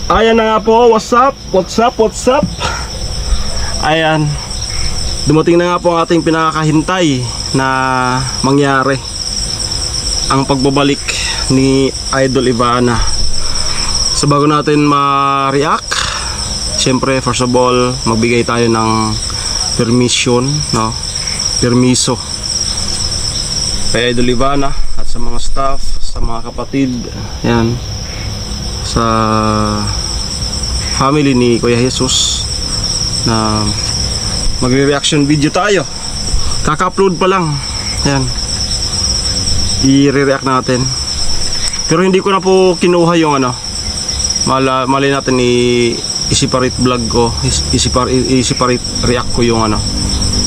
Ayan na nga po, what's up? Ayan, dumating na nga po ang ating pinakahintay na mangyari, ang pagbabalik ni Idol Ivana. So bago natin ma-react, syempre first of all, magbigay tayo ng permission, no? Permiso kay Idol Ivana at sa mga staff, sa mga kapatid, yan, sa family ni Kuya Jesus na magre-reaction video tayo. Kaka-upload pa lang. Yan. I-react natin. Pero hindi ko na po kinuha yung ano. Mali natin i-separate vlog ko. I-separate react ko yung ano.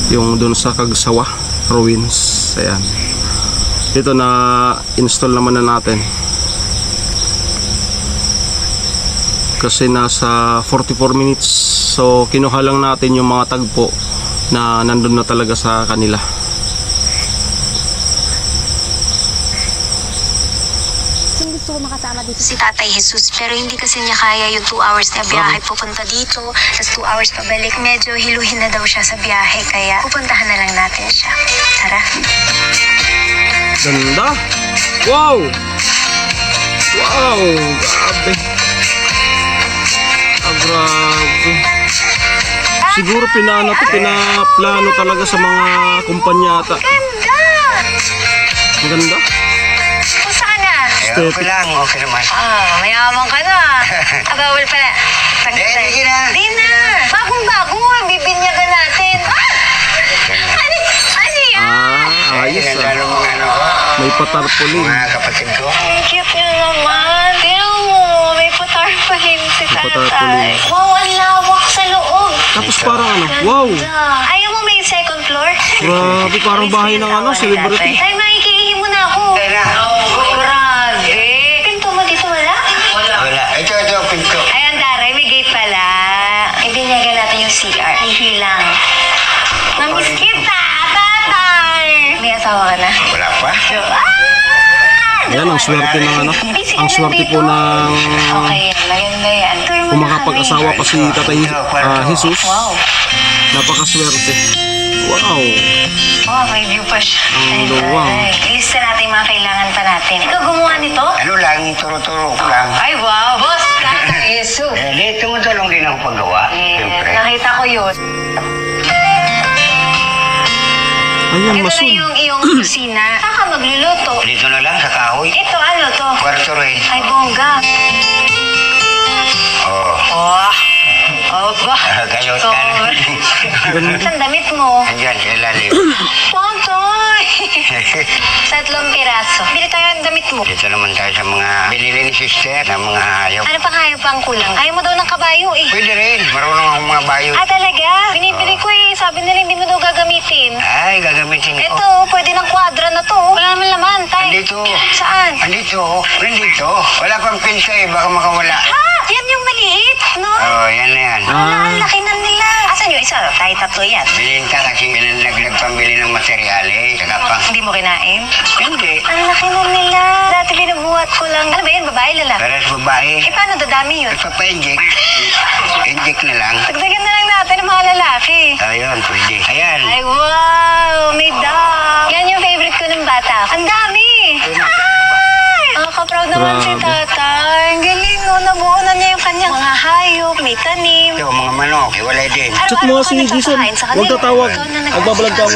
Yung dun sa Kagsawa Ruins. Ayan. Ito na install naman na natin. Kasi nasa 44 minutes. So kinuha lang natin yung mga tagpo na nandun na talaga sa kanila. Gusto ko makasama dito si Tatay Jesus, pero hindi kasi niya kaya yung 2 hours na biyahe pupunta dito, tapos 2 hours pabalik. Medyo hiluhin na daw siya sa biyahe, kaya pupuntahan na lang natin siya. Tara. Ganda. Wow. Grabe. Grabe. Siguro pinaplano talaga sa mga kumpanya ata. Ganda! Ang ganda. Kung saan na? Okay lang, okay naman. Mayaman ka na. Bawal pala. Sige na. Di na. Bagong-bago. Bibinyagan natin. Ano yan? Ayos ah. Lalo mga ano, May patarpulin. mga kapatid ko. Ang cute niya naman. Tingnan mo. May patarpahin si patarpahin. Tatay. Wow, ang lawak sa loob. Tapos parang ano, wow. Ayaw mo may second floor? Grabe, parang bahay ng ano, celebrity. Tay, makikiihi mo na ako. Kaya na. Grabe. Pinto mo dito wala? Wala. Ito, pinto. Ayan, Daray, may gate pala. Ibinyagan natin yung CR. Hihilang. Namiss kita, Tatay! May asawa ka na? Wala pa. Ayan, ang swerte ng ano. Ang swerte po ng Okay, maganda yan. kung makapag-asawa pa si Tatay Jesus. Wow. Napakaswerte. Wow. Oh, may view pa siya. Ang luwang. Ilista natin yung mga kailangan pa natin. Ikaw gumawa nito? Ano lang, turo-turo ko lang. Ay, wow. Boss, Tatay Jesus. Di, tumutulong din ako paggawa. Siyempre. Nakita ko yun. Ayan, Ito na masun. yung iyong kusina. Saan ka magluluto? Dito na lang sa kahoy. Ito, ano to? Kwarto rin. Ay, bongga. Oo. Oh. Oh, ba? Gayot So, ka na. saan damit mo? Andyan, sa ilalim. Tontoy! 3 piraso. Bili tayo ng damit mo. Dito naman tayo sa mga binili ni sister na mga hayop. Ano pang hayop ang kulang? Ayaw mo daw ng kabayo eh. Pwede rin. Marunong akong mga bayo. Talaga? Binibili ko eh. Sabi nila hindi mo daw gagamitin. Ay, gagamitin ko. Ito, pwede ng kwadra na to. Wala naman laman, tay. Andito. Saan? Andito. Wala pang pinsa eh. Baka makawala. Yan yung maliit, no? Oo, yan na yan. Ang laki na nila. Asan yung isa? Tayo 3 yan. Bilhin ka kasi naglag pambili ng materyales. Saka pang... Hindi mo kinain? Hindi. Ang laki na nila. Dati binubuhat ko lang. Ano ba yan? Babae, lalaki? Para sa babae. Paano dadami yun? Nagpapa-inject. Inject na lang. Dagdagan na lang natin ng mga lalaki. Ayun, pwede. Ayan. Ay, wow! May dog! Yan yung favorite ko ng bata. Ang dami! Nakaka-proud naman si Grabe. Tatay. Ang galing, no? Nabuo na niya yung kanyang mga hayop, may tanim. Ito, mga manok. Iwalay din. Chat mo nga si Jason. Huwag tatawag. Magbabalag ka mo.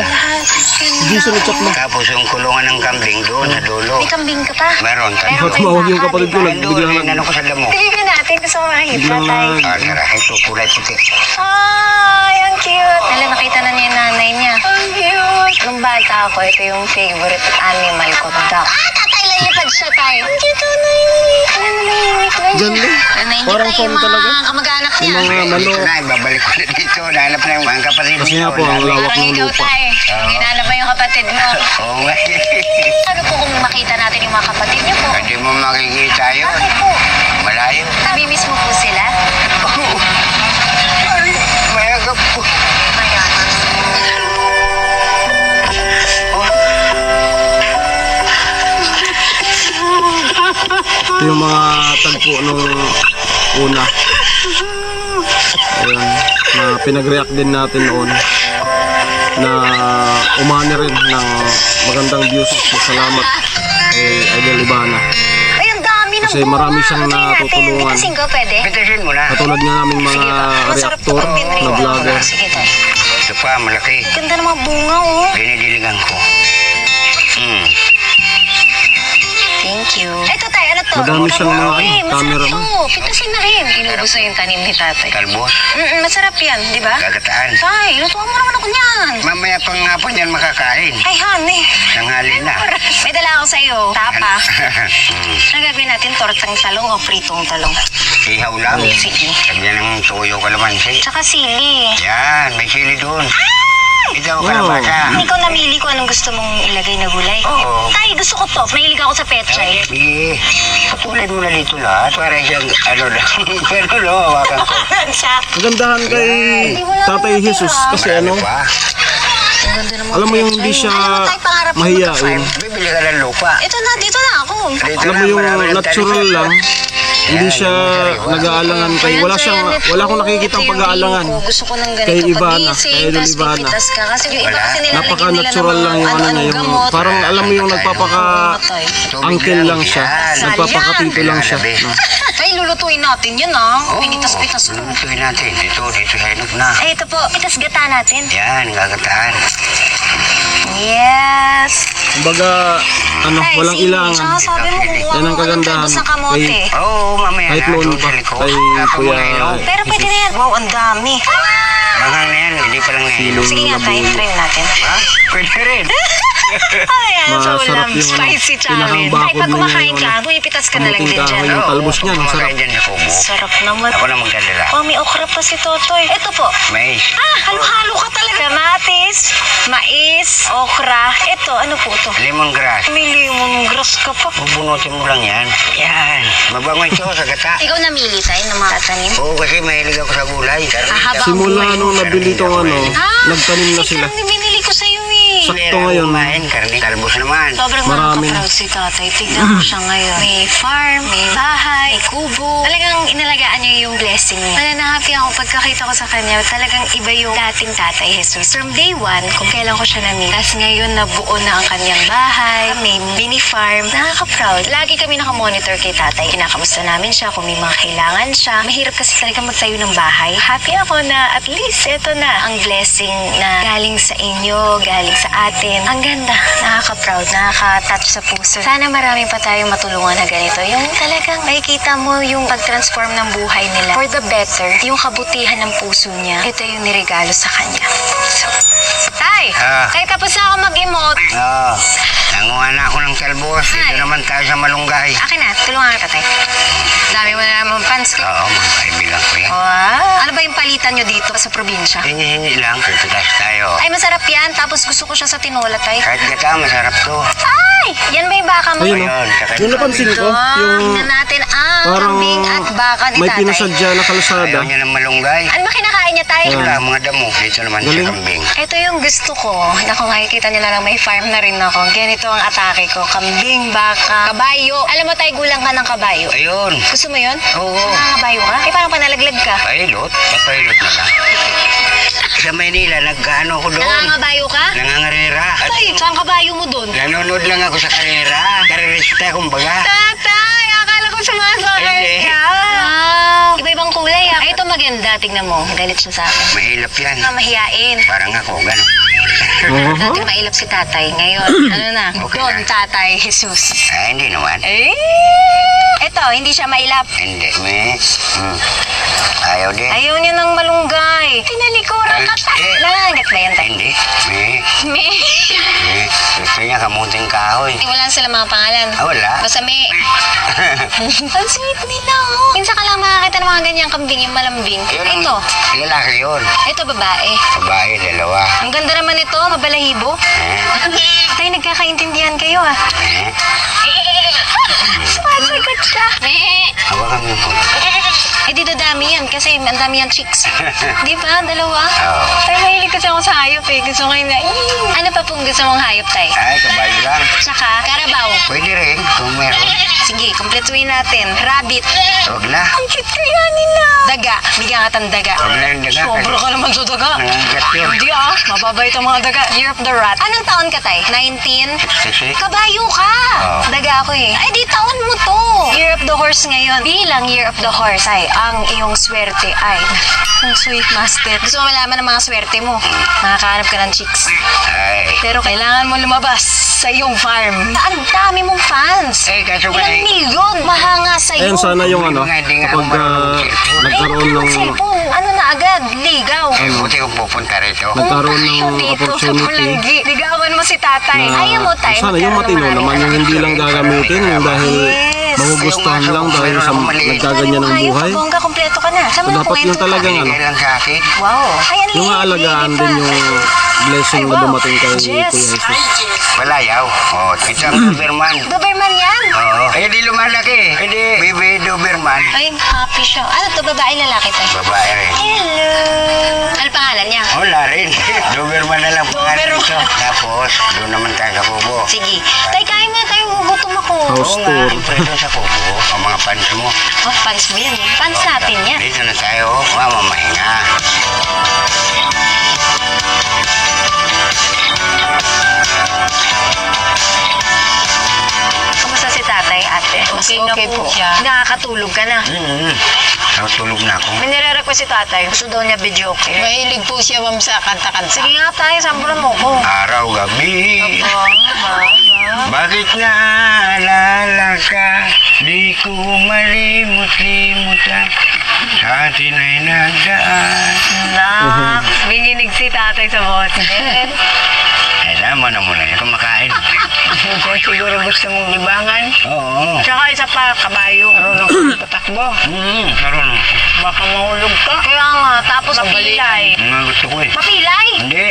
Jason, chat mo. Tapos yung kulungan ng kambing doon sa dulo. May kambing ka pa. Meron. Meron Ba't tumawag yung kapatid ko? Doon, Biglang ano ko sa damo. Tignan natin. Gusto ko makikita, Biglang Tay. Tara, ito kulay puti. Ay, ang cute. Nala, nakita na niya yung nanay niya. Ang cute. Nung bata ako, ito yung favorite animal ko, duck. Tatay, lalipad siya, Tay. Ang cute, nanay. Ganda. Parang fun talaga. Kamag-anak Yung niya. mga Dito manok. na, ibabalik ko na dito. Nahanap na yung mga kapatid. Kasi nga po, ang lawak Parang ng ikaw, lupa. Tay. Hinanap ba yung kapatid mo? Oo nga. Ano po kung makita natin yung mga kapatid niyo po? Hindi mo makikita yun. Bakit po? Malayo. Namimiss mo po sila? Ay, mayagap po. Ito yung mga tagpo nung una. Ayan, na pinag-react din natin noon na umani rin ng magandang views. Salamat kay Idol Ivana. Ay, ang dami ng Kasi bunga. marami siyang Try natin. natutulungan. Pitasin ko, pwede? Pitasin mo na. Katulad nga naming mga Masarap to reactor pag pinrito. na vlogger. Sige, tay. Ito pa, malaki. Ganda ng mga bunga, oh. Dinidiligan ko. Thank you. Ito, tay, ano to? Madami siyang mga Masarap camera to. man. Pitasin na rin. Inubos na yung tanim ni tatay. Talbos. Masarap yan, di ba? Gagataan. Tay, lutuan mo naman ako niyan. Mamaya pang hapon yan makakain. Ay, honey. Tanghali na. May dala ako sa'yo. Tapa. Ang gagawin natin, tortang talong o pritong talong. Ihaw lang. Sige. Lagyan ng tuyo kalamansi. Tsaka sili. Yan, may sili doon. Ikaw Wow. kalabasa. Ikaw namili kung anong gusto mong ilagay na gulay. Oo. Tay, gusto ko to. Mahilig ako sa petchay. Sige. Patulad mo na dito lahat. Para siyang, ano lang, pero no, hawakan ko. Siya. Kagandahan kay Tatay Jesus kasi ano, Pa, Ang ganda ng mga alam mo yung petchay. hindi siya Ay, ano tayo, pangarap mo mahiyain. magka-farm? bibili ka ng lupa. Dito na ako. Dito Alam na, mo yung marami ng natural tanim. lang, hindi siya nag-aalangan kay wala akong nakikitang pag-aalangan Gusto ko ng ganito kay Ivana, pagising, kay Idol tapos Ivana. pipitas ka. Kasi yung iba Wala. kasi nilalagyan nila ng Napaka-natural lang yung ano niya, ano-anong yung gamot. parang alam mo yung nagpapaka-uncle Tubig lang siya, yan. nagpapakatito lang siya. No? Ay, lulutuin natin yan Oo, Pinitas-pitas ko. lutuin natin. Dito sa hinog na. Ay, ito po. Pitas gata natin. Yan, gagataan. Yes. Kumbaga, ano, Ay, walang sili. ilangan. Tsaka sabi mo, kukuha Yan ang mo ng kagandahan. talbos ng kamote. Oo, mamaya Kahit na. noon doon pa, sa likod. kay Wala pa Kuya mga inom. Pero pwede na yan. Wow, ang dami. Mahal na yan, hindi pa lang nainom. Sige nga tayo, try natin. Ha? Pwede rin. Ayan, so Masarap ulam, yung ano, spicy challenge. pinakang Ay, pag bakod na kumakain yung ka, ano, bumipitas ka na lang din kamuting dyan. kahoy. Yung talbos niyan, ang sarap. Kumakain dyan sa kubo. Sarap naman. Ako na magdadala. Oh, may okra pa si Totoy. Ito po. Mais. Halo-halo ka talaga. Kamatis, mais, okra. Ito, ano po ito? Lemongrass. May lemongrass ka pa. Bubunutin mo lang yan. Yan. Mabango ito sa gata. Ikaw namili tayo ng mga tatanim. Oo, kasi mahilig ako sa gulay. habang Simula buhay. nung nabili tong ano, nagtanim na sila. Ikaw, binili ko sa'yo Sakto ngayon. Kumain, karne. Talbos naman. Sobrang Marami nakaka-proud si tatay. Tignan mo siya ngayon. May farm, may bahay, may kubo. Talagang inalagaan niya yung blessing niya. Mananahappy ako pagkakita ko sa kanya. Talagang iba yung dating tatay Jesus. From day one, kung kailan ko siya na-meet. Tapos ngayon, nabuo na ang kanyang bahay. May mini farm. Nakaka-proud. Lagi kami nakamonitor kay tatay. Kinakamusta namin siya kung may mga kailangan siya. Mahirap kasi talaga magtayo ng bahay. Happy ako na at least ito na ang blessing na galing sa inyo, galing sa atin. Ang ganda, nakaka-proud, nakaka-touch sa puso. Sana marami pa tayong matulungan na ganito. Yung talagang makikita mo yung pag-transform ng buhay nila for the better. Yung kabutihan ng puso niya, ito yung niregalo sa kanya. So, Tay! Tay, tapos na ako mag-emote. Oo. Nanguha na ako ng talbos. Dito Ay. naman tayo sa malunggay. Akin na, tulungan kita, Tay. Dami mo na naman pants. Oo, mga kaibigan ko yan. Wow! Ano ba yung palitan nyo dito sa probinsya? Hingi-hingi lang. Pipitas tayo. Ay, masarap yan. Tapos gusto ko siya sa tinola, Tay. Kahit gata, masarap to. Ay! Yan ba yung baka mo? Ayun, Ayun, saka Yung napansin ko, yung Tignan natin ang parang kambing at baka ni may tatay. pinasadya na kalsada. Ayaw niya ng malunggay. Ano ba kinakain niya, Tay? Wala, mga damo. Dito naman sa Galing. kambing. Ito yung gusto ko. Naku, makikita niyo na lang may farm na rin ako. Ganito ang atake ko. Kambing, baka, kabayo. Alam mo, Tay, gulang ka ng kabayo. Ayun. Gusto mo yun? Oo. Nangangabayo ka? Eh, parang panalaglag ka. Pilot. Papilot na lang. Sa Maynila, nag-ano ko doon. Nangangabayo ka? Nangangarera. At Tay, saan kabayo mo doon? nanonood lang ako sa karera. Karerista, kumbaga. Tatay, akala ko sumasakay Hindi. ka. Wow. Iba-ibang kulay ah. Ay, ito maganda. Tignan mo. Galit siya sa akin. Mahilap yan. Mahiyain. Parang ako, gano'n. Dati mailap si tatay. Ngayon, ano na? Okay Don na. Tatay Jesus. Ay, hindi naman. Eh? Ito, hindi siya mailap. Hindi, me. Ayaw din. Ayaw niya ng malunggay. Tinalikuran ka pa. Eh. Nangangagat ba yan, tay? Hindi, me. Me. Me. Gusto niya kamuting kahoy. Wala sila mga pangalan. Ah, wala. Basta me. Ang sweet nila, oh. Minsan ka lang makakita ng mga ganyang kambing, yung malambing. Yun ang Ito. lalaki yun. Ito, babae. Babae, dalawa. Ang ganda naman ito, mabalahibo. Eh? Tay, nagkakaintindihan kayo, ah. Eh? Sumasagot siya. Me. Hawakan mo po. Eh, di dadami yan. kasi ang dami yung chicks. Di ba? Dalawa? Oo. Tay, mahilig kasi ako sa hayop eh. Gusto ko yun na, ano pa pong gusto mong hayop, Tay? Ay, kabayo lang. Tsaka, karabaw. Pwede rin kung meron. Sige, kumpletuin natin. Rabbit. Huwag na. Ang cute kaya nila. Daga. Bigyan ka ng daga. Huwag na yung daga. Sobra ka naman sa daga. Nangangat yun. Hindi mababait ang mga daga. Year of the rat. Anong taon ka, Tay? 19? 66. Kabayo ka! Oo. Daga ako eh. Ay, di taon mo to. Year of the horse ngayon. Bilang year of the horse ay ang iyong swerte ay ang sweet master. Gusto mo malaman ang mga swerte mo? Makakahanap ka ng chicks. Ay. Pero kailangan mo lumabas sa iyong farm. Ang dami mong fans. Eh, kaso ba Ilang milyon mahanga sa iyo. Ayun, sana yung ano, Hindi nga kapag nagkaroon ng cellphone, ano na agad, ligaw. Eh, buti kung pupunta rito. nagkaroon ng Dito sa opportunity Pulangi. Ligawan mo si tatay. na Ayaw mo tayo. sana yung matino naman yung hindi lang gagamitin yung dahil Yes. magugustuhan lang dahil sa nagkaganyan ng buhay. Bongga, kompleto ka na. Saan mo So, na dapat yung talagang ano, Hindi lang sa akin. Wow. Ay, ang yung liit, aalagaan liit din pa. yung blessing na dumating kay Kuya Jess. Jesus. Walayaw. Oh, isang Doberman. Doberman yan. Oo. Eh, di lumalaki. Eh, di baby Doberman. Ay, happy siya. Ano to, babae lalaki tayo? Babae rin. Hello. Ano pangalan niya? Wala rin. Doberman na lang pangalan Doberman. ito. Tapos, doon naman tayo sa kubo. Sige. Tay, kain mo tayo. Gutom ako. House Oo nga, tour. siyempre doon sa kubo. Ang mga fans mo. Oh, fans mo yan eh. Fans natin yan. Dito na tayo. Mamamahinga. Kamusta si tatay, ate? Okay po siya. Nakakatulog ka na. Natulog na ako. May nire-request si tatay. Gusto daw niya video okay. Mahilig po siya, ma'am, sa kanta-kanta. Sige nga tayo, sambulan mo ko. Araw, gabi. Mama. Bakit naalala ka? Di ko malimut-limutan. Sa atin ay nagdaan. Nak, binginig si tatay sa boses. Eh, tama na muna yan. Kumakain. Siguro gusto mong libangan. Oo. Tsaka isa pa, kabayo. Marunong ka tatakbo. Marunong. Baka mahulog ka. Kaya nga, tapos mapilay. Mga gusto ko eh. Mapilay? Hindi.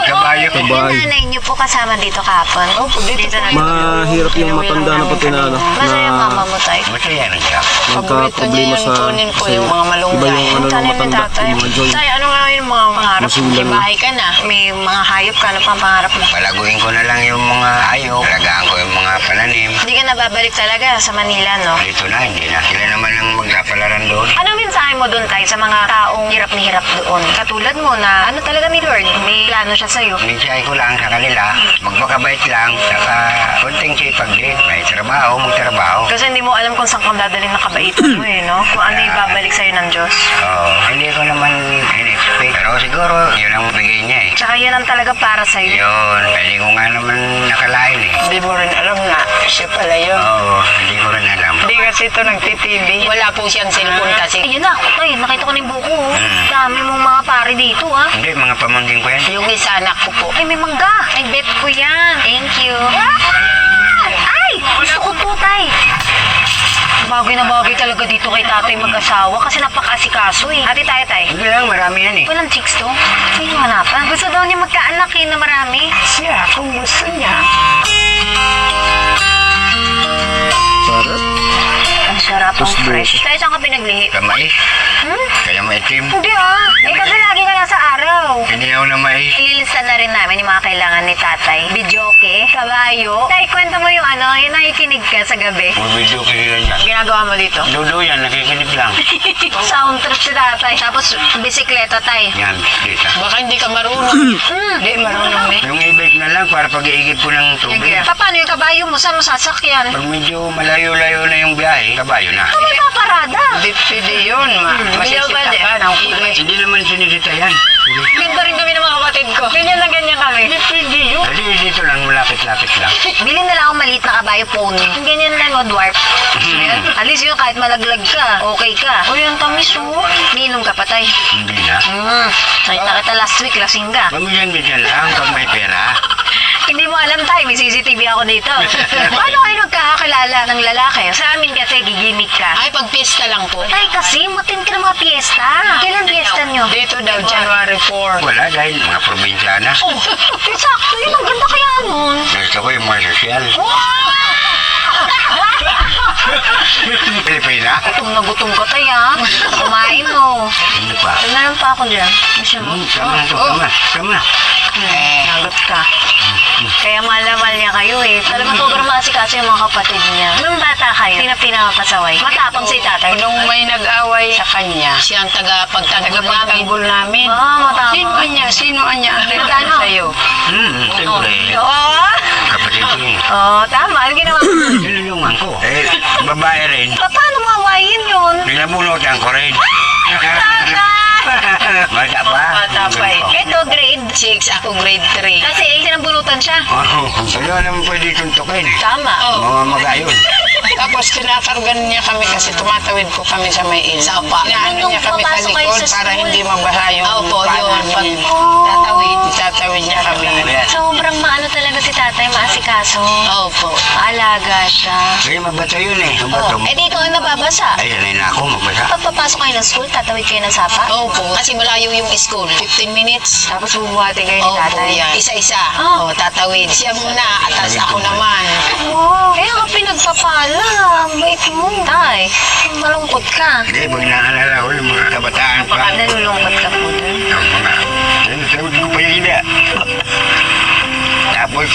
Kabayo. Yung Kabayo. nanay niyo po kasama dito kapon. Opo, dito na. Mahirap yung matanda na pati na ano, Masaya na mama mo tayo. Masaya na siya. nagka-problema sa kunin po kasi yung mga malunggay. iba yung ano ng Tanim ni matanda, tatay. yung mga joint. Tay, ano nga yung mga pangarap mo? Masilan May na. bahay ka na. May mga hayop ka, ano pang pangarap mo? Palaguin ko na lang yung mga ayok. Alagaan ko yung mga pananim. Hindi ka nababalik talaga sa Manila, no? Dito na, hindi na. Sila naman ang magkapalaran doon. Anong mensahe mo doon tayo sa mga taong hirap na hirap doon? Katulad mo na ano talaga ni Lord, may plano siya sa'yo. Minsan ko lang sa kanila, magmakabait lang, saka konting sipag din. May trabaho, magtrabaho. Kasi hindi mo alam kung saan kang dadalhin na kabaitan mo eh, no? Kung ano ibabalik sa'yo ng Diyos. Oo, hindi ko naman in-expect. Pero siguro, yun ang bigay niya eh. Tsaka yan ang talaga para sa'yo. Yun, hindi ko nga naman nakalain eh. Hindi mo rin alam na siya pala yun. Oo, hindi ko rin alam. Hindi kasi ito nagtitv. Wala po siyang cellphone kasi. Ayun na, ay, nakita ko na yung buko. Oh. Dami mong mga pare dito, ah. Hindi, mga pamangkin ko yan. Yung isa anak ko po. Ay, may mangga. Ay, bet ko yan. Thank you. Ay, gusto ko to, tay. Bagay na bagay talaga dito kay tatay mag-asawa kasi napaka-asikaso eh. Ate tayo, tay. Hindi lang, marami yan eh. Walang chicks to. Sino hanapan? Gusto daw niya magkaanak eh na marami. Siya, kung gusto niya. Sarap. Ang sarap, ang Tapos fresh. Tayo saan ka pinaglihi? Kamais. Kaya maitim. Hindi ah. Eh kasi lagi ka lang sa araw. Inihaw na mais. Ililista na rin namin yung mga kailangan ni tatay. Bidyoke, kabayo. Tay, kwento mo yung ano, yung nakikinig ka sa gabi. Bumidyo ko nila niya. Ginagawa mo dito? Dudo yan, nakikinig lang. Sound trip si tatay. Tapos bisikleta, tay. Yan, dito. Baka hindi ka marunong. Hindi, marunong eh. Yung e-bike na lang para pag-iigib ko ng tubig. Paano yung kabayo mo? Saan mo sasakyan? Pag medyo malayo-layo na yung biyahe, kabayo na. Ano yung paparada? Hindi pwede yun, ma. Masisita pwede. ka ng kulay. Hindi naman sinidita yan. Ganda rin kami ng mga kapatid ko. Ganyan na ganyan kami. Hindi pwede yun. Kasi dito lang, malapit-lapit lang. Bilhin na lang akong maliit na kabayo pony. Ganyan lang o dwarf. Ayan. At least yun kahit malaglag ka, okay ka. O yung tamis o. Ninom ka patay. Hindi na. Nakita kita last week, lasing ka. Pamilyan-bidyan lang pag may pera. Hindi mo alam tayo, may CCTV ako dito. Paano kayo nagkakakilala ng lalaki? Sa amin kasi gigimik ka. Ay, pag pista lang po. Tay kasi, matin ka ng mga piyesta. Kailan piyesta nyo? Dito daw, January 4. Wala dahil mga probinsyana. Oh, sakto yun. Ang ganda kaya nun. Gusto ko yung mga sosyal. Wow! Pilipina? Gutom na gutom ka tayo, ha? Kumain mo. Ano pa? Meron pa ako dyan. Gusto mo? Sama na to, sama. Nagot ka. Kaya malamal niya kayo eh. Talagang sobrang maasikaso yung mga kapatid niya. Nung bata kayo, sino pinakapasaway? Matapang si tatay. Nung may nag-away sa kanya, siya ang tagapagtanggol namin. Matapang. Sino anya ang Ano? nagtanong sa'yo? Siyempre. Oo. Kapatid ko yun. Oo, tama. Ano ginawa mo? Tinulungan ko. Babae rin. Paano mawayin yun? Pinabunutan ko rin. Bata pa. Bata pa eh. Ito, grade 6, ako grade 3. Kasi sinabunutan siya. Oo. Wala naman pwede tuntukin. Tama. Mga maga yun. Tapos kinakarugan niya kami kasi tumatawid po kami sa may ilog. Sapa. Inaano niya kami sa Papasok kayo likod sa para school. hindi mabaha yung Opo, paa yun. namin. Tatawid niya kami. Sobrang maano talaga si tatay, maasikaso. Opo. Maalaga siya. Kaya mabato yun eh. Mabato. Eh di ikaw ang nababasa. Ayun na ako, magbasa. Pagpapasok kayo ng school, tatawid kayo ng sapa. Opo. Kasi malayo yung school. 15 minutes. Tapos bumuhati kayo ni Opo, tatay. yan. Isa-isa. Ah. Tatawid. Siya muna, atas ako naman. Wow, kaya ka pinagpapala. Bait mo. Tay, malungkot ka. Hindi, pag naalala ko yung mga kabataan pa. Baka nalulungkot ka po dun. Ang mga, sabi ko pa yung ina. Tapos,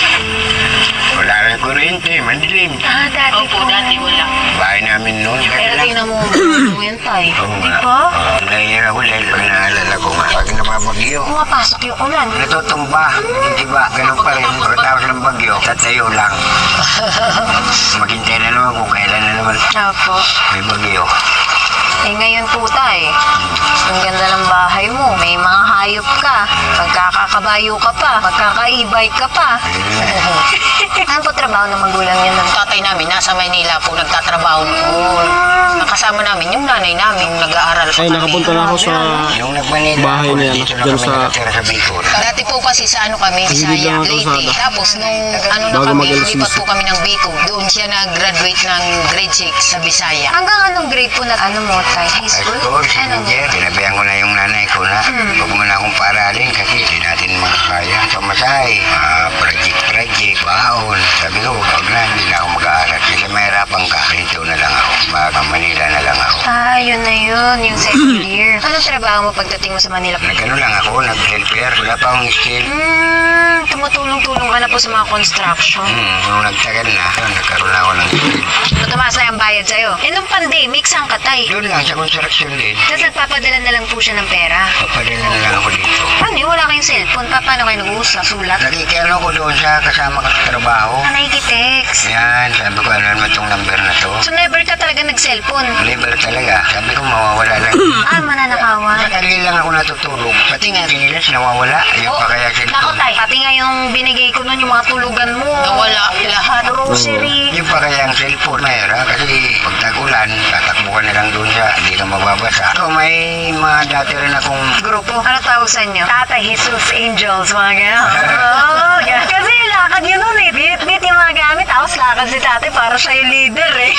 wala rin kuryente, mandilim. Ah, dati po. Dati wala. Bahay namin noon. Pero tingnan mo, mo yan, tay. Oo Di nga. ba? Nahihira ko dahil pag naalala ko nga. Pag napapagyo, Pumapasok yung ulan. natutumba. Hindi ba? Ganun pa rin. Pagkatapos ng bagyo, tatayo lang. Maghintay na naman kung kailan na naman Opo. may bagyo. Eh ngayon po tay, ang ganda ng bahay mo, may mga hayop ka, magkakakabayo ka pa, magkaka-e-bike ka pa. Ano po trabaho ng magulang niya ng Tatay namin, nasa Maynila po, nagtatrabaho noon. Nakasama namin, yung nanay namin, nag-aaral pa Ay, kami. nakapunta na ako sa Yung nagmanila bahay ako, niya, dito na dyan kami sa- nakatira sa Bicol. Dati po kasi sa ano kami, Hindi Bisaya, lang ang Leyte. kalsada. Tapos nung ano na Bago kami, mag-LCC. lipat po kami ng Bicol. Doon siya nag-graduate ng grade 6 sa Bisaya. Hanggang anong grade po na ano mo tay? High High school? school, Ano? teenager. Sinabihan ko na yung nanay ko na huwag mo na akong paaralin kasi hindi natin makakaya. Pamasahe, project, baon. Sabi ko, huwag na, hindi na ako mag-aaral. Kasi mahirapan ka, dito na lang ako. Baka Manila na lang ako. Ah, yun na yun, yung second year. Anong trabaho mo pagdating mo sa Manila? Nagano lang ako, nag-helper. Wala pa akong skill. Tumutulong-tulong ka na po sa mga construction. Nung nagtagal na, nagkaroon na ako ng skill. Tumaas na yung bayad sa'yo. Eh, nung pandemic, saan ka tay? Doon lang, sa construction din. Tapos nagpapadala na lang po siya ng pera. Papadala na lang ako dito. Paano yun? Wala kayong cellphone. Paano kayo nag-uusap? Sulat? Nakikiano ko doon sa kasama ko sa trabaho. Ah, nakikitext. Yan, sabi ko, ano naman itong number na to? So, never ka talaga nag-cellphone? Libre talaga. Sabi ko, mawawala lang. Ah, mananakawan. Madali lang ako natutulog. Pati nga sinilas, nawawala. Yung pa kaya Nako cellphone. tay, pati nga yung binigay ko nun, yung mga tulugan mo. Nawala lahat. Grocery. Yung pa kaya ang cellphone, mayroon. Kasi pag tag-ulan, tatakbo ka na lang doon sa, hindi ka mababasa. So, may mga dati rin akong Grupo. Ano tawag sa inyo? Tatay Jesus Angels, mga gano'n. Oo, ganun. Kasi lakad yun nun eh. Bit-bit yung mga gamit. Tapos lakad si tatay para siya yung leader eh.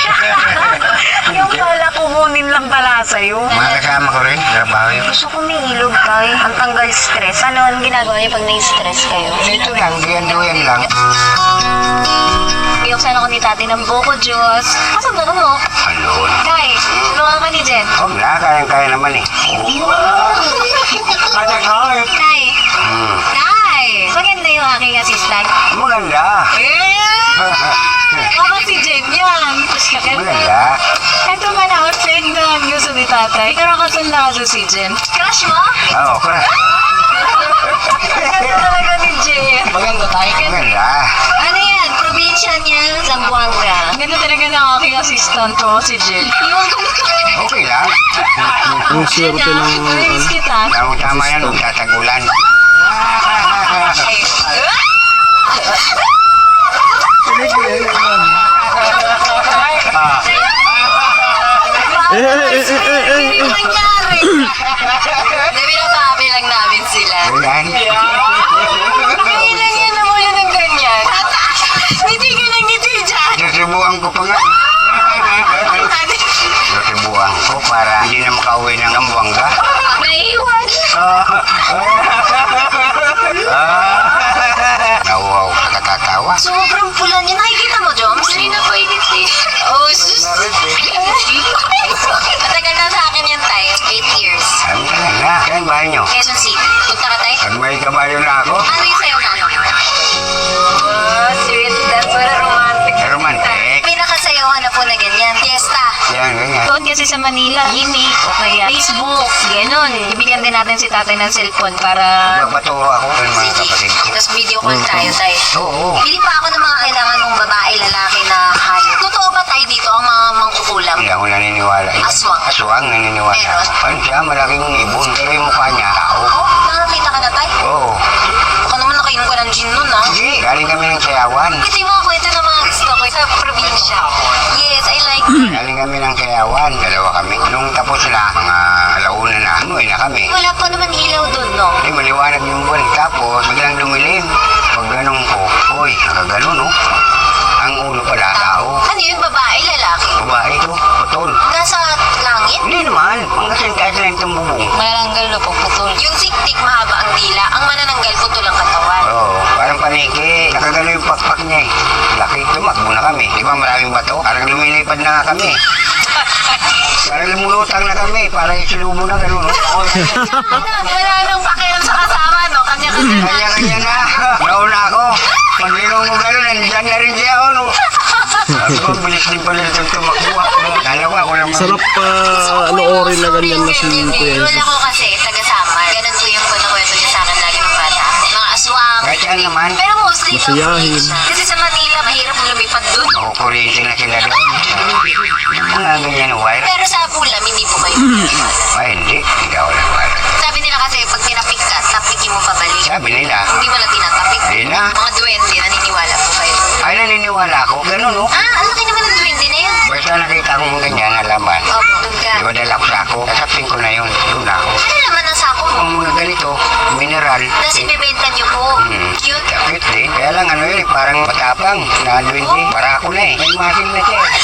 Yung pala kukunin lang pala sa'yo. mga kasama ko rin, trabaho yun. Gusto ko may ilog tay. Ang tanggal stress. Ano ang ginagawa niyo pag na-stress kayo? Dito lang, diyan lang. Iyoksan ako ni tatay ng buko juice. Asa buko mo? Alon. Tay, tulungan ka ni Jen. Oh, wala, kaya naman eh. Tay, tay. Maganda yung aking assistant. Maganda. Ako si Jen yan. Maganda. Ito man ang outfit na gusto ni tatay. Pero kasunda ka si Jen. Crush mo? Oo, correct. Ganda talaga ni Jen. Maganda tayo. Maganda. Ano yan? Probinsya niya, Zamboanga. Ganda talaga ng aking assistant ko, si Jen. Iwan ko Okay lang. Ang swerte ng Namiss ano, kita. Tama yan, huwag tatagulan. Hindi nangyari. Hindi, binasabi lang namin sila. Ayan. Hindi lang yan na muna ng ganyan. Hindi ka lang ngiti dyan. Susubukan ko pa nga. Susubukan ko para hindi na makauwi ng Zamboanga. Naiwan. Nawaw, nakakatawa. Sobrang pula niya. Nakikita mo, Joms? Hindi na pwede, Manila, gimmick, o kaya Facebook, gano'n. Ibigyan din natin si tatay ng cellphone para... Magpapaturo ako ng mga kapatid ko. Tapos video call tayo, tay. Oo. Bili pa ako ng mga kailangan ng babae, lalaki na hayop. Totoo ba tayo dito ang mga mangkukulam? Hindi ako naniniwala. Aswang. Aswang naniniwala. Meron? Ano siya, malaking ibon. Pero yung mukha niya, tao. Oh, nakakita ka na, tay? Oo. Baka naman nakainom ka ng gin nun, ha? Hindi, galing kami ng Sayawan. Ito yung mga kwento ng mga gusto ko sa probinsya. Yes, I like it. Galing kami ng Sayawan. Dalawa kami. Nung tapos na, mga alauna na, umuwi na kami. Wala pa naman ilaw dun, no? Hindi, maliwanag yung buwan. Tapos, biglang dumilim. Pag ganun ko, uy, nakagano, no? Ang ulo pala, tao. Ano yun, babae, lalaki? Babae ito, putol. Nasa langit? Hindi naman, ang kasing-kasi lang itong bubong. Manananggal na pagputol. Yung siktik mahaba ang dila, ang manananggal putol ang katawan. Oo, parang paniki. Nakagano yung pakpak niya eh. Laki, tumakbo na kami. Di ba maraming bato? Parang lumilipad na nga kami. Parang lumulutang na kami. Parang isilubo na gano'n. No? Wala nang pakialam sa kasama, no? Kanya-kanya na. Kanya-kanya na. Nauna ako. Pag linong mo gano'n, nandiyan na rin siya. No? Sabi ko, bilis din pala itong tumakbo. Kala ko ako lang. Sarap pa noorin na ganyan na si Kuya Lola Jesus. ko kasi, taga-Samar. Ganun po yung kwento niya sa akin lagi ng bata. Mga aswang. Kahit yan naman, Pero mostly, Masiyahin. Kasi sa Manila, mahirap lumipad dun. nakukuryente na sila doon. Mga ganyan wire. Pero sa Bulam, hindi po kayo. Ay, hindi. Hindi ako lang wire. Sabi nila kasi, pag tinapik ka, tapikin mo pabalik. Sabi nila, Hindi mo na tinatapik. hindi na. Mga duwende, naniniwala po kayo. Ay, naniniwala ako. Ganun, no? Ah, ang laki naman ng duwende na yun. Basta nakita ko mga ganyan na laman. Opo, doon ka. Di ba dala ko sa ako? Kasapin ko na yun. Doon na ako. Ano naman ang sako mo? Ang mga ganito, mineral. Tapos ibibenta niyo po. Cute. Kapit din. Kaya lang ano yun, parang matapang. Na-20. Para ako na eh. May masin na siya eh.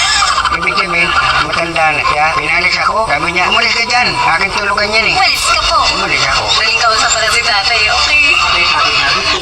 Ibig sabihin, matanda na siya. Pinalis ako. Sabi niya, umalis ka dyan. Aking tulugan yan eh. Umalis ka po. Umalis ako. Maling kausap pala si tatay. Okay.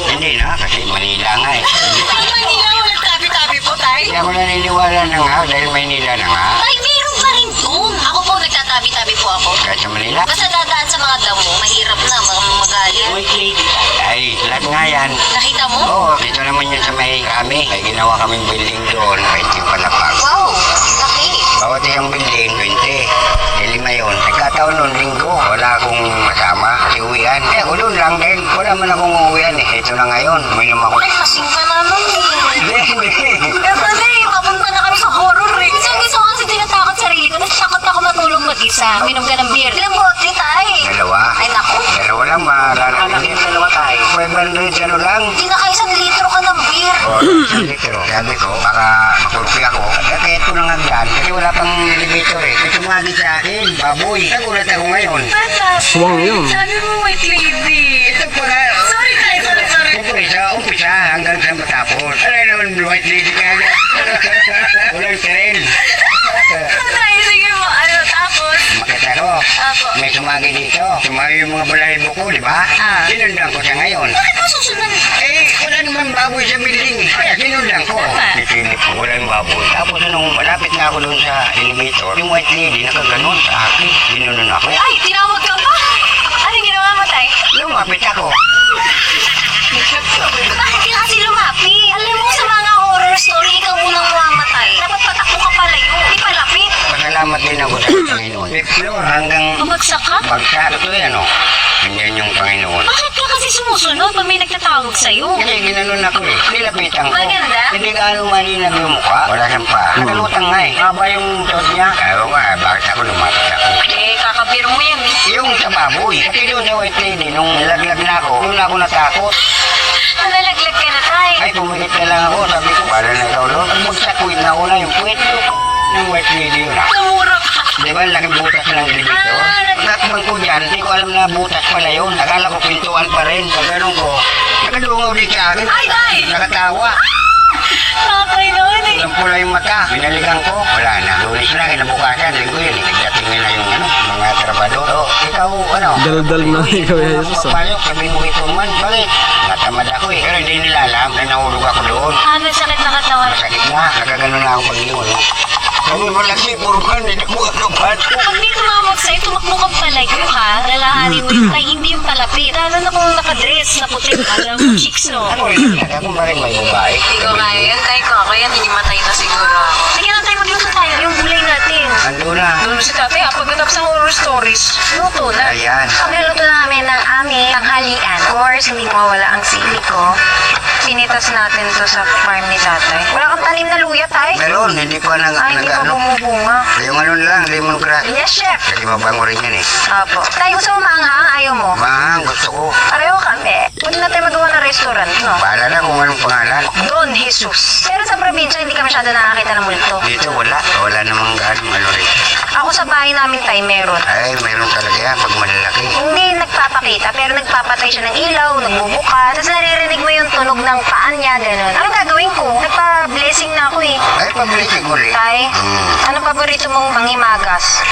Hindi na, kasi Manila nga eh. Ang Manila, walang tabi-tabi po tayo. Hindi ako naniniwala na nga dahil Manila na nga. Ay, meron pa rin doon. Ako po, nagtatabi-tabi po ako. Kahit sa Manila. Basta dadaan sa mga damo, mahirap na, mga magalit. Ay, lahat nga yan. Nakita mo? Oo, dito naman yun sa may kami. May ginawa kaming building doon. Kahit yung palapag. Wow, laki. Bawat yung building, 20. Lima yun. Nagkataon noon, linggo. Wala akong masama. Iuwian. Eh, ako doon lang dahil wala man akong uuwian eh. Ito na ngayon. Uminom ako. Ay, kasing ka naman eh. Hindi, hindi. Kaya pala eh, papunta na kami sa horror eh. Gusto ko kasi tinatakot sarili ko. Natakot ako matulog mag-isa. Minom ka ng beer. Ilang bote tayo. Dalawa. Ay, naku. Dalawa lang, malalaki. Dalawa tayo. 500, ano lang. Hindi na kayo 1 litro ka ng beer. O, litro. Sabi ko, para makulpi ako. At ito na nga dyan. Kasi wala pang elevator eh. May tumagi sa akin, baboy. Nagulat ako ngayon. Swang yun. Sabi mo, white lady. Ito pa nga. Sorry tayo, sorry. Siyempre, sa umpisa hanggang sa matapos. Ano naman, white lady ka agad. Walang tren. Tayo, sige mo. Ano, tapos? Makita ko. Apo. May sumagi dito. Sumagi yung mga balahibo ko, di ba? Ah. Sinundan ko siya ngayon. Bakit mo susunod? Eh, wala naman baboy sa building. Kaya sinundan ko. Pisilip ko, wala yung baboy. Tapos nung malapit na ako doon sa elevator, yung white lady nakaganon sa akin. Sinunan ako. Ay, tinawag ka pa? Ano ginawa mo, tay? Lumapit ako. Bakit ka kasi lumapi? Alam mo, sa mga horror story, ikaw unang mamatay. Dapat patakbo ka palayo. Di palapit. Pasalamat din ako sa Panginoon. Fifth floor hanggang Pabagsak ka? bagsak. Ito yan o. Nandiyan yung Panginoon. Bakit ka kasi sumusunod pag may nagtatawag sa'yo? Kasi ginanon ako eh. Nilapitan ko. Maganda? Hindi gaano malinag yung mukha. Wala siyang pa. Nakalutang nga eh. Haba yung suot niya. Kaya nga, bakit ako lumapit ako? Eh, kakabiro mo yan eh. Yung sa baboy. Kasi doon sa white lady, nung nalaglag na ako, doon ako natakot. Nalaglag ka na, tay. Ay, pumikit na lang ako. Sabi ko, para na ikaw doon. Pag magsakwit na una yung kwit ng white lady yun ah. Tumura ka. Di ba, laking butas ng elevator? Pagkakabang ko dyan, hindi ko alam na butas pala yun. Akala ko pintuan pa rin. Pag ganun ko, nakadungaw din sa akin. Ay, tay! Nakatawa. Tatay naman eh. Walang pula yung mata. Pinaligan ko. Wala na. Lunes na, kinabukasan. Linggo yun. Nagdating na yung mga trabado. So, ikaw, ano? Dal-dal na ni Kuya Jesus. Ah. Paano? Sabi mo ito man. Bakit? Natamad ako eh. Pero hindi nila alam na nahulog ako doon. Ano, sakit na katawan? Masakit na. Nakagano na ako pag-iwan. Sabi mo lang si puro ka. Hindi ko ano ba? Pag may tumawag sa'yo, tumakbo kang palayo ha. Lalahanin mo yung tay, hindi yung palapit. Lalo na kung nakadress na puti. Alam mo, chicks no. Ano rin? Kung bakit may babae? Hindi ko kaya yan. Tay ko ako yan, hinimatay na siguro ako. Sige na tayo, magluto tayo. Yung gulay natin. Ando na. Doon si tatay, pagkatapos ng horror stories, luto na. Ayan. Pagluluto namin ng aming tanghalian. Of course, hindi mawala ang sili ko. Pinitas natin to sa farm ni tatay. Wala kang tanim na luya, tay? Meron, hindi pa Ay, hindi pa ano. bumubunga. Yung ano lang, lemongrass. Yes, chef. Kasi mabango rin yan eh. Apo. Tay, gusto mo maanghang? Ayaw mo? Mahang, gusto ko. Pareho kami. Pwede na tayo magawa ng restaurant, no? Bahala na kung anong pangalan. Don Jesus. Pero sa probinsya, hindi ka masyado nakakita ng multo. Dito wala. Wala namang ganong ano rin. Ako sa bahay namin, tay, meron. Ay, meron talaga yan pag malalaki. Hindi nagpapakita, pero nagpapatay siya ng ilaw, nagbubuka. Tapos naririnig mo yung tunog ng paan niya, ganun. Ano gagawin ko? Nagpa-blessing na ako eh. Ay, pabilisin ko rin. Tay, ano paborito mong manghimagas?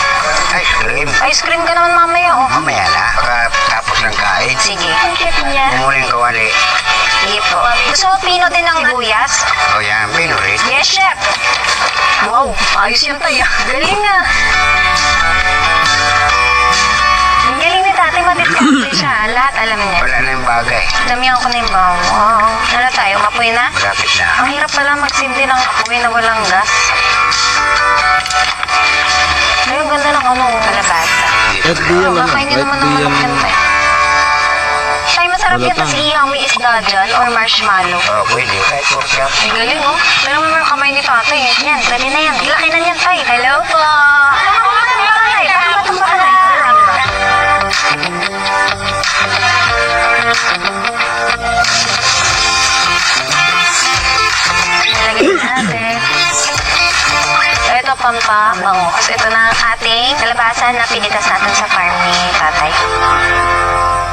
Ay, cream. Ice cream ka naman mamaya, oh. Mamaya na. Pagkatapos ng kain. Sige. Ang cute niya. Umuling kawali. Sige po. Gusto mo pino din ng sibuyas? O yan, pinurit. Yes, chef. Wow, ayos yung tayo. Galing nga. Ang galing ni tatay, matitkarte siya. Lahat alam niya. Wala na yung bagay. Damihan ko na yung bawo. Wow. Ano tayo, mapoy na? Malapit na. Ang hirap pala magsindi ng apoy na walang gas. Ay, ang ganda ng ano, kalabasa. Kahit di yan Oo, lang. kakainin Kahit naman di ng yan. manok yan, tay. Tay, masarap yan, Malatang. tas ihaw may isda dyan or marshmallow. O, pwede. Kahit pork chop. Ang galing, oh. Pero mo yung kamay ni tatay, eh. Yan, pwede na yan. Laki na yan, tay. Hello po. Tay, bakit ba itong bahay? Nalagyan natin. So, ito pampabango. Kasi ito na ang ating kalabasan na pinitas natin sa farm ni tatay.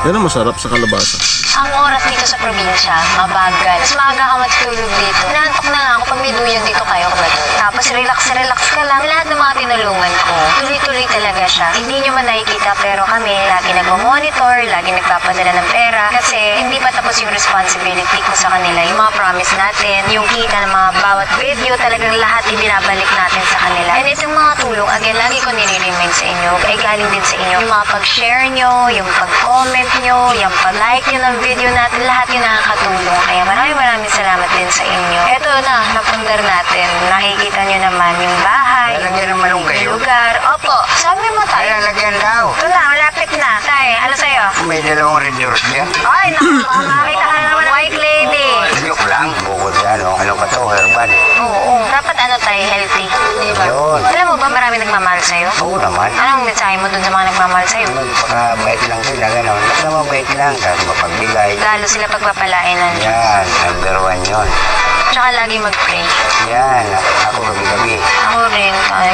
Yan ang masarap sa kalabasa. Ang oras dito sa probinsya, mabagal. Mas maaga ka matulog dito. Inaantok na nga ako pag may duyan dito kayo kagabi. Tapos relax ka lang. Lahat ng mga tinulungan ko, tuloy-tuloy talaga siya. Hindi nyo man nakikita pero kami, lagi nagmo-monitor, lagi nagpapadala ng pera. Kasi hindi pa tapos yung responsibility ko sa kanila. Yung mga promise natin, yung kita ng mga bawat video, talagang lahat ibinabalik natin sa kanila. And itong mga tulong, again, lagi ko nire-remind sa inyo, ay galing din sa inyo. Yung mga pag-share nyo, yung pag-comment nyo, yung pag-like nyo ng video natin, lahat yun nakakatulong. Kaya maraming salamat din sa inyo. Ito na, napundar natin. Nakikita nyo naman yung bahay, Lalagyan ng malunggay yung yun. lugar. Opo, sabi mo Ay, tayo. lalagyan daw. Ito na, malapit na. Tay, ano sa'yo? May dalawang red doors yan. Ay, naku, makakita ka na naman. White lady. Joke lang. Bukod sa ano pa to, herbal. Oo, dapat ano tayo, healthy. Diba? Yun. Alam mo ba marami nagmamahal sa'yo? Oo naman. Anong mensahe mo dun sa mga nagmamahal sa'yo? Magpakabait lang sila, gano'n. Basta mabait lang, kasi mapagbigay. Lalo sila pagpapalainan. Yan, number one yun. Tsaka lagi mag-pray. Yan, ako gabi-gabi. Ako rin, tay.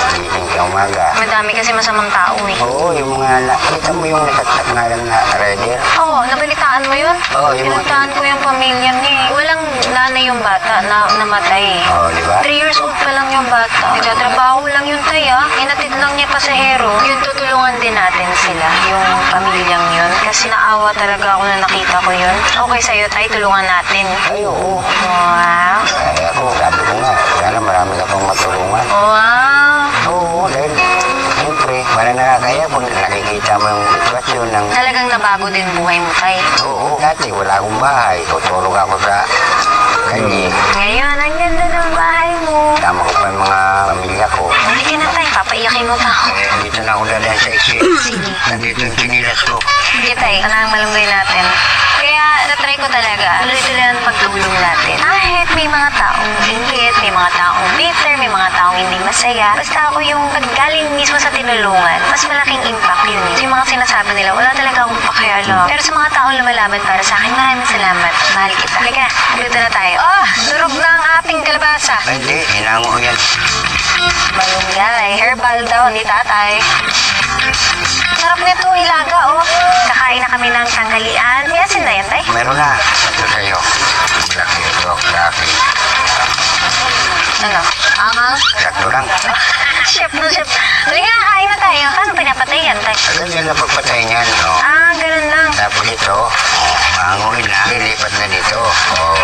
Gising ka umaga. Madami kasi masamang tao eh. Oo, yung mga, kita mo yung natatag nga lang na rider. Oo, nabalitaan mo yun? Oo, yung mga- Pinuntahan ko yung pamilya niya eh. Walang nanay yung bata na namatay eh. Oo, di ba? 3 years old pa lang yung bata. Nagtatrabaho lang yun tay ah. Inatid lang niya pasahero. Yun, tutulungan din natin sila, yung pamilyang yun. Kasi naawa talaga ako na nakita ko yun. Okay sa'yo tay, tulungan natin. Ay, oo. Wow. Ay, ako, sabi ko nga, sana marami ka pang matulungan. Wow. Oo, dahil, siyempre, para nakakaya kung nakikita mo yung sitwasyon ng, Talagang nabago din buhay mo tay. oo, dati wala akong bahay, tutulog ako sa kanya. Ngayon, ang ganda ng bahay mo. Tama ko pa yung mga pamilya ko. Hindi ka na tay, papaiyakin mo pa ako. Eh, dito na ako dadaan sa isi. Sige. Nandito yung sinilas ko. Sige tay, anong malunggay natin. Kaya natry ko talaga, tuloy-tuloy ang pagtulong natin. Kahit may mga taong inggit, may mga taong bitter, may mga taong hindi masaya. Basta ako yung paggaling mismo sa tinulungan, mas malaking impact yun. Yung mga sinasabi nila, wala talaga akong pakialam. Pero sa mga taong lumalaban para sa akin, maraming salamat. Mahal kita. Halika, dito na tayo. Oh, durog na ang ating kalabasa. Ay, hindi, hinango ko yan. Malunggay, herbal daw ni tatay. Sarap nito, ilaga, oh. Kakain na kami ng tanghalian. May asin na yan, tay. Meron na. Ito sa'yo. Malaki ito, malaki. Ano? Angang? Sakto lang. Chef no, chef. Halika, kain na tayo. Paano pinapatay yan, tay? Alam niyo na pagpatay niyan, no? Ah, ganun lang. Tapos ito, mahanguin na. Lilipat na dito. Oh.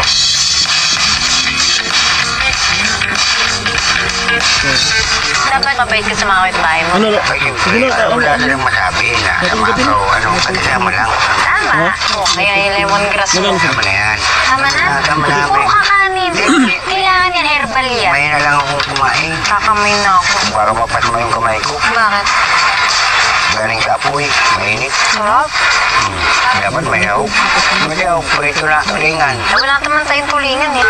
Dapat mabait ka sa mga kapitbahay mo. Ano? Ay, Sige na, siyempre, wala silang masabi na sama ko, anong kasama lang. Tama. Oh, kaya yung lemongrass mo. Maganda. Tama na yan. Tama na? Tama na. Puro kakanin. Kailangan kailangan yan, herbal yan. May na lang akong kumain. Kakamay na ako. Para mapasma yung kamay ko. Bakit? Galing sa apoy, mainit. Sarap. Dapat may hawak. Hindi ako prito na ringan. Wala naman tayong tulingan eh.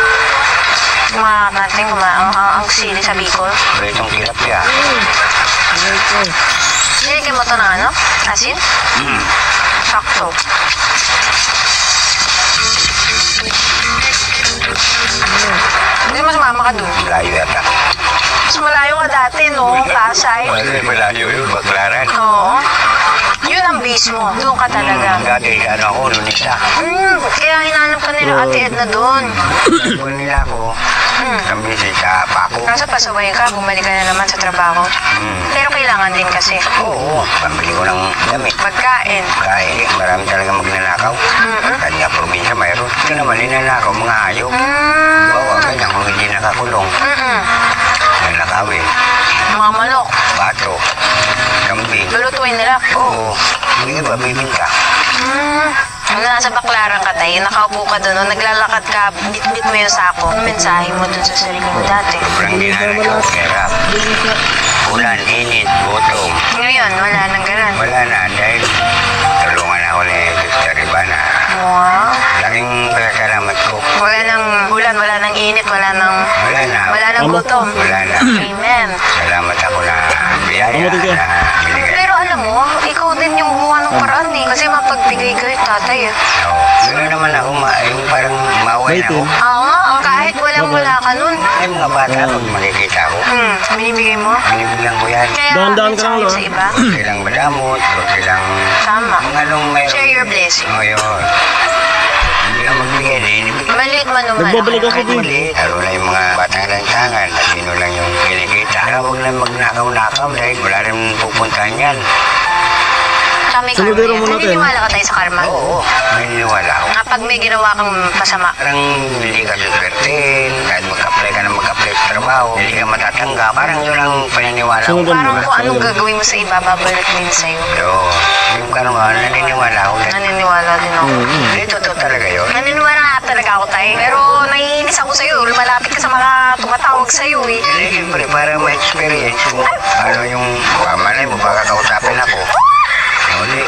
Kumakat natin ang sili sa Bicol. Pritong tilapia. Nilagyan mo ito ng ano? Asin? Sakto. Hindi mas mama ka dun. Malayo yata. Mas malayo ka dati, no? Pasay. Malayo yun, Baklaran. Oo. Yun ang base mo. Doon ka talaga. Dati, ano ako, lunista. Kaya hinanap ka nila Ate Edna doon. Kung nila ako, kami sa Paco. Kaso pasaway ka, bumalik ka na naman sa trabaho. Pero kailangan din kasi. Oo, pambili ko ng damit. Pagkain. Dahil marami talaga magnanakaw. Kanya probinsya mayroon. Ito naman ninanakaw, mga hayop. Bawa, ganyan kung hindi nakakulong. Nanakawin. Mga manok. Bato. Kambing. Lulutuin nila. Oo, hindi ba bibinta? Ano, nasa Baklaran ka tayo, nakaupo ka doon, naglalakad ka, bit-bit mo yung sako. Ang mensahe mo doon sa sarili mo dati. Sobrang ginanakaw, hirap. Ulan, init, gutom. Ngayon, wala nang ganun. Wala na dahil tulungan ako ni Sister Ivana. Wow. Laking pasalamat ko. Wala nang ulan, wala nang init, wala nang Wala na. gutom. Wala na. Amen. Salamat ako na biyaya Ano tingin? na binigay. Pero alam mo, ikaw din yung gumawa ng paraan eh. Kasi mapagbigay kayo, tatay eh. Oo. Gano'n naman ako, yung parang maway na ako. Oo, kahit wala ka nun. Ay mga bata, pag makikita ko, Binibigay mo. binibigyan ko yan. Kaya Dahan-dahan ka lang, mensahe no? sa iba. Silang madamot, o silang Tama. mga anong mayroon. Share your blessing. Oo, yun. Hindi ka magbigay, inibigay. Maliit man o Nagbabalik ako Kahit din. muli, lalo na yung mga batang lansangan, at sino lang yung kinikita. Kaya huwag na magnakaw-nakaw dahil wala rin pupuntahan yan. Kami Sunodero mo karma. natin. Naniniwala ka tayo sa karma. Oo, naniniwala ako. Kapag may ginawa kang masama. Parang hindi ka supertin, kahit mag-apply ka na mag-apply sa trabaho, hindi ka matatanggap. Parang yun ang paniniwala ko. Sunod Parang mo. kung anong gagawin mo sa iba, babalik din sa'yo. Pero, yung parang naniniwala ako na Naniniwala din ako. hindi totoo talaga yun. Naniniwala nga talaga ako tayo. Pero naiinis ako sa'yo. Malapit ka sa mga tumatawag sa'yo eh. Hindi, siyempre, para ma-experience mo. Ano yung, malay mo, baka kausapin ako. Hindi.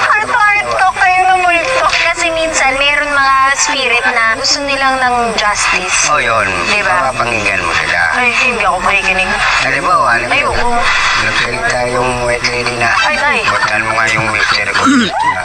Ito kayo na multo. Kasi minsan, meron mga spirit na gusto nilang ng justice. O yun, Diba? mapapanginggan mo sila. Ay, hindi ako makikinig. Halimbawa, Ayoko. nagsalita yung white lady na, Ay, tay. batan mo nga yung mister ko.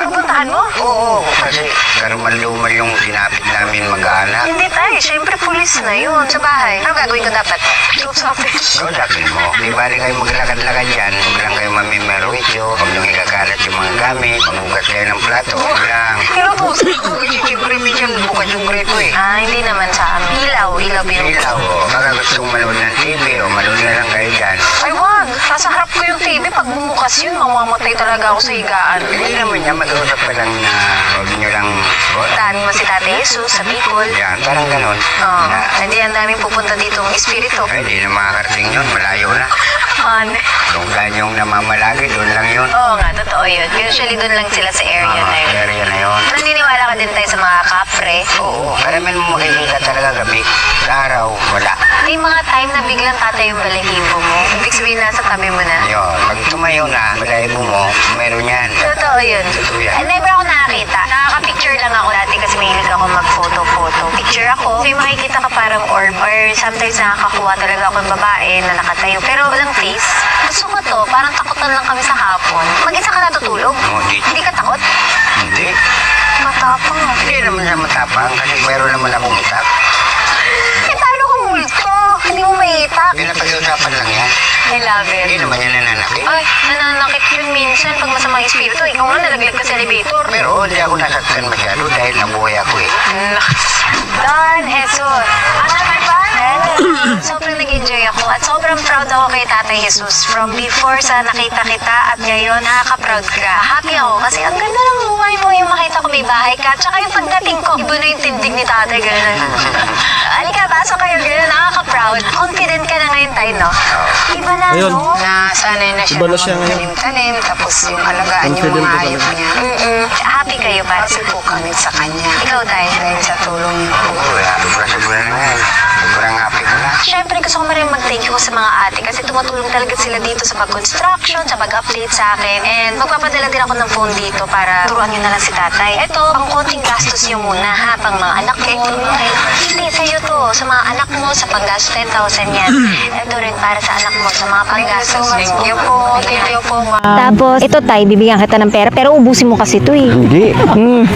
Pupuntahan mo? Oo, kasi karumal-lumal yung sinapit namin mag-aanak. Hindi tayo. Siyempre, pulis na yun. Sa bahay. Ano gagawin ko dapat? Kausapin. So, sabi mo, di bali kayo maglakad-lakad yan, huwag lang kayo mamimerwisyo, huwag nang ikakalat yung mga gamit, maghugas kayo ng plato, huwag lang. Kinutusok ko. Siyempre, minsan bukas yung grito eh. Ah, hindi naman sa amin. Ilaw biro. Ilaw, baka gusto kong manood ng TV o manood na lang kayo dyan. Ay, wag. Nasa harap ko yung TV. Pag bumukas yun, mamamatay talaga ako sa higaan. Hindi naman yan, mag-uusap ka lang na huwag nyo lang, Dami mo si Tate Jesus sa Bicol. yan, parang ganon. Oo. Na, Hindi ang daming pupunta dito ng espiritu. ay, di na makakarating yun, malayo na. Ano? Kung saan yung namamalagi, doon lang yun. Oo nga, totoo yun. Usually doon lang sila sa area na yun. Area na yun. Naniniwala ka din tayo sa mga kapre. Oo, karamihan mo makikita talaga gabi. Sa araw, wala. May mga time na biglang tatay yung balahibo mo. Ibig sabihin nasa tabi mo na. Yun, pag tumayo na, balahibo mo, meron yan. Totoo yun. Totoo yan. Never ako nakakita. Nakaka-picture lang ako dati kasi mahilig ako mag-photo-photo. Picture ako, may makikita ka parang orb or sometimes nakakakuha talaga ako ng babae na nakatayo. Pero walang face. Gusto ko to, parang takutan lang kami sa hapon. Mag-isa ka natutulog. Oo, Hindi ka takot? Hindi. Matapang. Hindi naman siya matapang kasi meron naman akong itak. Eh, paano kung multo? Hindi mo maitak. Pinapag-iusapan lang yan. I love Hindi it. naman yan nananakit. Ay, nananakit yun minsan pag masamang espiritu. Ikaw nga nalaglag ka sa elevator. Pero hindi ako nasaktan masyado dahil nabuhay ako eh. Don Jesus. Sobrang nag-enjoy ako at sobrang proud ako kay Tatay Jesus. From before sa nakita kita at ngayon, nakaka-proud ka. Happy ako kasi ang ganda ng buhay mo yung makita ko may bahay ka. Tsaka yung pagdating ko, iba na yung tindig ni Tatay. Gano'n. Halika, pasok kayo. Gano'n, nakaka-proud. Confident ka na ngayon tayo, no? Iba na, Ayun. no? Nasanay na siya Iba na siya ngayon. tanim-tanim, tapos yung alagaan yung Confident mga ka hayop talaga. niya. Happy kayo para Kasi sa po kami sa kanya. Ikaw, Tay. Dahil sa tulong niyo po. Oo, sobra-sobra na yan. sobrang happy ko na. Siyempre, gusto ko rin mag-thank you sa mga ate kasi tumutulong talaga sila dito sa pag-construction, sa pag-update sa akin. And magpapadala din ako ng phone dito para turuan nyo na lang si tatay. Ito, ang konting gastos nyo muna ha, pang mga anak mo. Hindi, sa'yo to. Sa mga anak mo, sa panggastos 10,000 yan. Ito rin para sa anak mo, sa mga panggastos mo. Thank you po. Thank you po, ma'am. Tapos, ito tay, bibigyan kita ng pera, pero ubusin mo kasi ito eh. Hindi.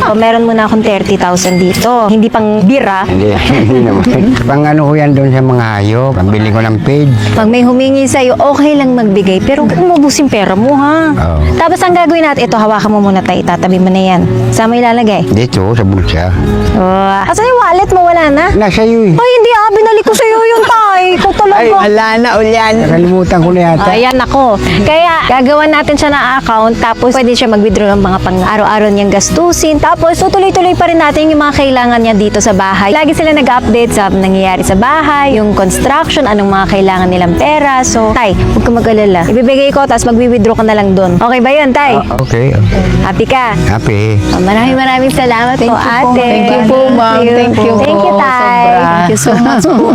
O, meron mo na akong 30,000 dito. Hindi pang bira. Hindi, hindi naman. Pang ano ko yan doon sa mga hayop. Pambili ko ng page. Pag may humingi sa'yo, okay lang magbigay, pero huwag mo ubusin pera mo, ha? Oo. Tapos, ang gagawin natin, ito, hawakan mo muna tayo, itatabi mo na yan. Saan mo ilalagay? Dito, sa bulsa. Oh, asan yung wallet mo? Wala na? Nasa iyo eh. Ay, hindi binalik ko sa'yo yun, tay. Ikaw talaga. wala na ulyan. Nakalimutan ko na yata. Ayan ako. Kaya gagawan natin siya ng account tapos pwede siya mag-withdraw ng mga pang araw-araw niyang gastusin. Tapos tutuloy-tuloy pa rin natin yung mga kailangan niya dito sa bahay. Lagi sila nag-update sa nangyayari sa bahay, yung construction, anong mga kailangan nilang pera. So, tay, huwag ka mag-alala. Ibibigay ko tapos mag-withdraw ka na lang doon. Okay ba yun, tay? Okay. Happy ka? Happy. Maraming salamat po, ate. Thank you po, ma'am. Thank you Thank you, po. tay. Sobra. Thank you so much po.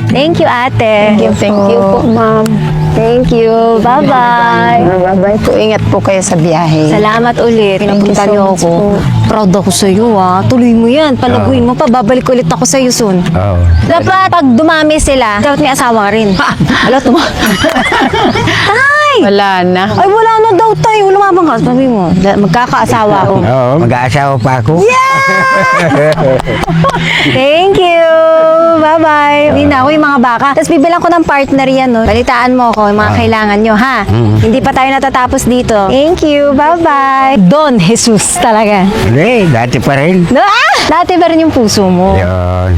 Thank you, ate. Thank you po, ma'am. Thank you. Bye-bye. Bye-bye po. Ingat po kayo sa biyahe. Salamat ulit. Pinapunta you so niyo much ako. po. Proud ako sa iyo, ha. Tuloy mo yan. Palaguin mo pa. Babalik ulit ako sa iyo soon. Oo. Dapat pag dumami sila, dapat may asawa rin. Ala, Tay! Wala na. Ay, wala na daw, tay. Lumabang ka. Sabi mo, magkakaasawa ako. Oo. Mag-aasawa pa ako. Thank you. Bye-bye. Hindi na ako yung mga baka. Tapos bibilang ko ng partner yan, no? Balitaan mo ako yung mga kailangan nyo, ha? Hindi pa tayo natatapos dito. Thank you. Bye-bye. Don Jesus talaga. Hindi, dati pa rin. No, Dati ba rin yung puso mo? Yun.